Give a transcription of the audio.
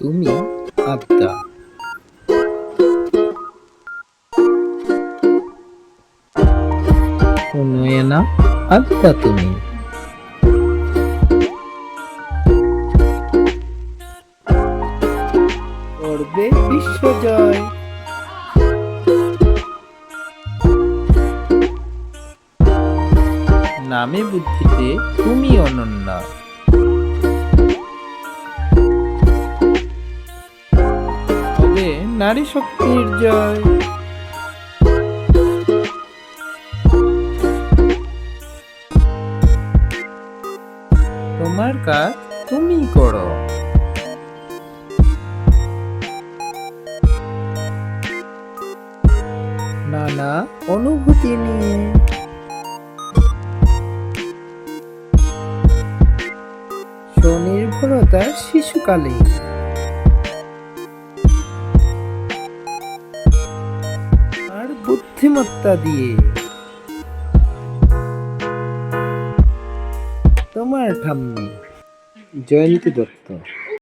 তুমি আদ্যা। উন্নয়না আদ্যা তুমি। করবে বিশ্বজয়। নামে বুদ্ধিতে তুমি অনন্যা। হবে নারী শক্তির জয়। তোমার কাজ তুমি করো। নানা অনুভূতি নিয়ে। স্বনির্ভরতা শিশুকালে। আর বুদ্ধিমত্তা দিয়ে। তোমার ঠাম্মি জয়ন্তী দত্ত।